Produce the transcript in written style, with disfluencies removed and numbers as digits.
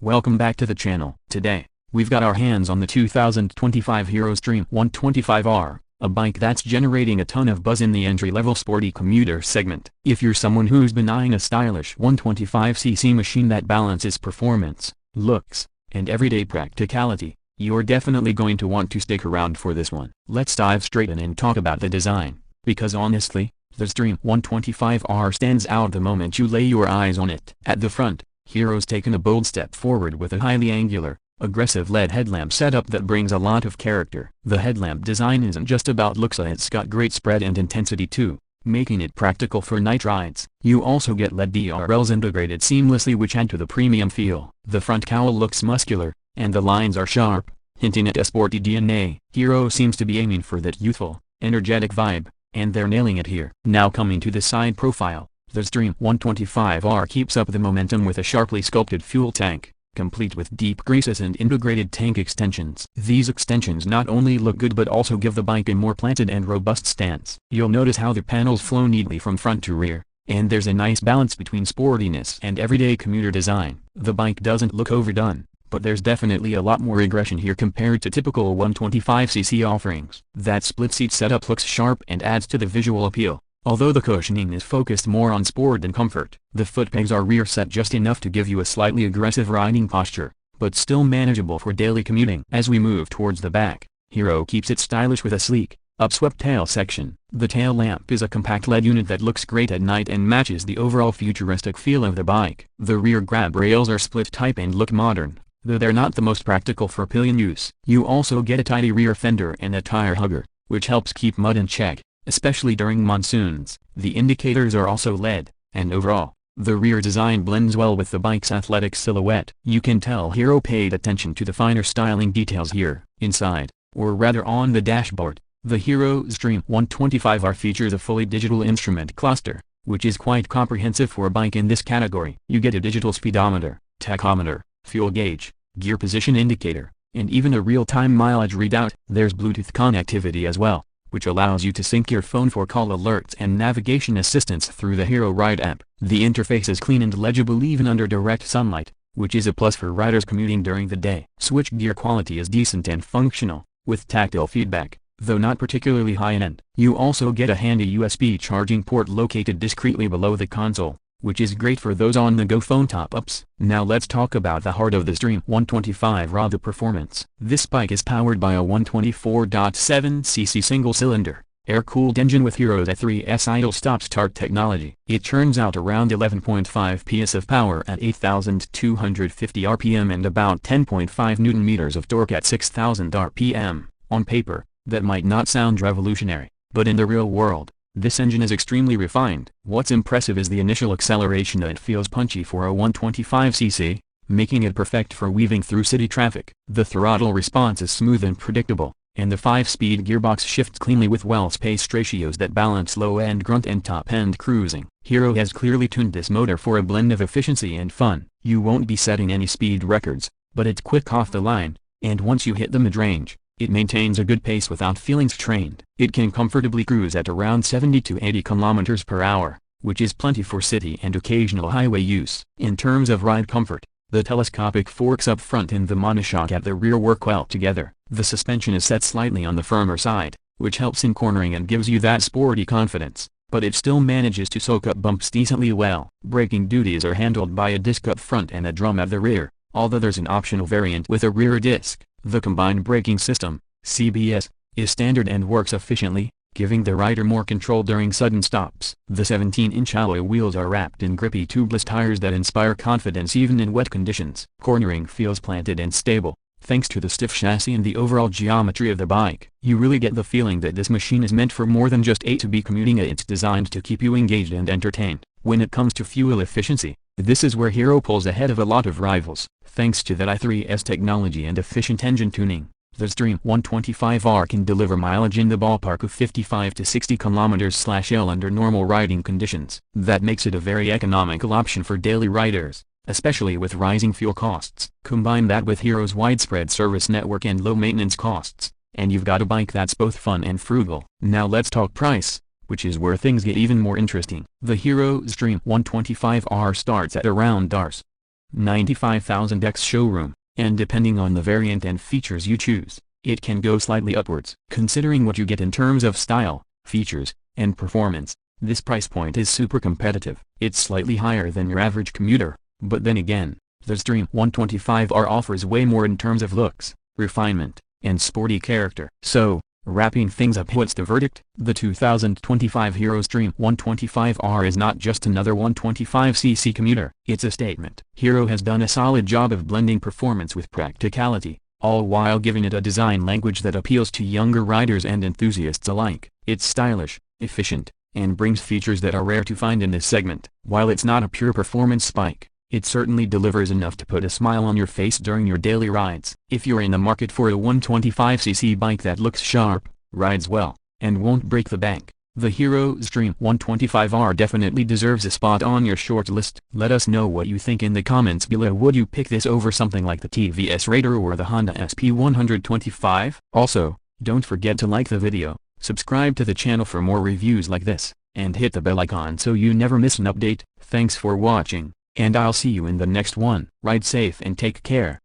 Welcome back to the channel. Today, we've got our hands on the 2025 Hero Xtreme 125R, a bike that's generating a ton of buzz in the entry-level sporty commuter segment. If you're someone who's been eyeing a stylish 125cc machine that balances performance, looks, and everyday practicality, you're definitely going to want to stick around for this one. Let's dive straight in and talk about the design, because honestly, the Xtreme 125R stands out the moment you lay your eyes on it. At the front, Hero's taken a bold step forward with a highly angular, aggressive LED headlamp setup that brings a lot of character. The headlamp design isn't just about looks, it's got great spread and intensity too, making it practical for night rides. You also get LED DRLs integrated seamlessly, which add to the premium feel. The front cowl looks muscular, and the lines are sharp, hinting at a sporty DNA. Hero seems to be aiming for that youthful, energetic vibe, and they're nailing it here. Now coming to the side profile, the Xtreme 125R keeps up the momentum with a sharply sculpted fuel tank, complete with deep greases and integrated tank extensions. These extensions not only look good but also give the bike a more planted and robust stance. You'll notice how the panels flow neatly from front to rear, and there's a nice balance between sportiness and everyday commuter design. The bike doesn't look overdone, but there's definitely a lot more aggression here compared to typical 125cc offerings. That split seat setup looks sharp and adds to the visual appeal, although the cushioning is focused more on sport and comfort. The foot pegs are rear set just enough to give you a slightly aggressive riding posture, but still manageable for daily commuting. As we move towards the back, Hero keeps it stylish with a sleek, upswept tail section. The tail lamp is a compact LED unit that looks great at night and matches the overall futuristic feel of the bike. The rear grab rails are split type and look modern, though they're not the most practical for pillion use. You also get a tidy rear fender and a tire hugger, which helps keep mud in check, especially during monsoons. The indicators are also LED, and overall, the rear design blends well with the bike's athletic silhouette. You can tell Hero paid attention to the finer styling details here. Inside, or rather on the dashboard, the Hero Xtreme 125R features a fully digital instrument cluster, which is quite comprehensive for a bike in this category. You get a digital speedometer, tachometer, fuel gauge, gear position indicator, and even a real-time mileage readout. There's Bluetooth connectivity as well, which allows you to sync your phone for call alerts and navigation assistance through the Hero Ride app. The interface is clean and legible even under direct sunlight, which is a plus for riders commuting during the day. Switch gear quality is decent and functional, with tactile feedback, though not particularly high-end. You also get a handy USB charging port located discreetly below the console, which is great for those on-the-go phone top-ups. Now let's talk about the heart of the Xtreme 125R, the performance. This bike is powered by a 124.7cc single-cylinder, air-cooled engine with Hero's A3S idle stop-start technology. It churns out around 11.5 PS of power at 8,250 RPM and about 10.5 Nm of torque at 6,000 RPM. On paper, that might not sound revolutionary, but in the real world, this engine is extremely refined. What's impressive is the initial acceleration. It feels punchy for a 125cc, making it perfect for weaving through city traffic. The throttle response is smooth and predictable, and the 5-speed gearbox shifts cleanly with well-spaced ratios that balance low-end grunt and top-end cruising. Hero has clearly tuned this motor for a blend of efficiency and fun. You won't be setting any speed records, but it's quick off the line, and once you hit the mid-range, it maintains a good pace without feeling strained. It can comfortably cruise at around 70 to 80 km per hour, which is plenty for city and occasional highway use. In terms of ride comfort, the telescopic forks up front and the monoshock at the rear work well together. The suspension is set slightly on the firmer side, which helps in cornering and gives you that sporty confidence, but it still manages to soak up bumps decently well. Braking duties are handled by a disc up front and a drum at the rear, although there's an optional variant with a rear disc. The combined braking system, CBS, is standard and works efficiently, giving the rider more control during sudden stops. The 17-inch alloy wheels are wrapped in grippy tubeless tires that inspire confidence even in wet conditions. Cornering feels planted and stable, thanks to the stiff chassis and the overall geometry of the bike. You really get the feeling that this machine is meant for more than just A2B commuting. It's designed to keep you engaged and entertained. When it comes to fuel efficiency, this is where Hero pulls ahead of a lot of rivals, thanks to that i3S technology and efficient engine tuning. The Xtreme 125R can deliver mileage in the ballpark of 55 to 60 km/L under normal riding conditions. That makes it a very economical option for daily riders, especially with rising fuel costs. Combine that with Hero's widespread service network and low maintenance costs, and you've got a bike that's both fun and frugal. Now let's talk price, which is where things get even more interesting. The Hero Xtreme 125R starts at around Rs. 95,000 ex-showroom, and depending on the variant and features you choose, it can go slightly upwards. Considering what you get in terms of style, features, and performance, this price point is super competitive. It's slightly higher than your average commuter, but then again, the Xtreme 125R offers way more in terms of looks, refinement, and sporty character. So, wrapping things up, what's the verdict? The 2025 Hero Xtreme 125R is not just another 125cc commuter. It's a statement. Hero has done a solid job of blending performance with practicality, all while giving it a design language that appeals to younger riders and enthusiasts alike. It's stylish, efficient, and brings features that are rare to find in this segment. While it's not a pure performance bike, it certainly delivers enough to put a smile on your face during your daily rides. If you're in the market for a 125cc bike that looks sharp, rides well, and won't break the bank, the Hero Xtreme 125R definitely deserves a spot on your short list. Let us know what you think in the comments below. Would you pick this over something like the TVS Raider or the Honda SP125? Also, don't forget to like the video, subscribe to the channel for more reviews like this, and hit the bell icon so you never miss an update. Thanks for watching, and I'll see you in the next one. Ride safe and take care.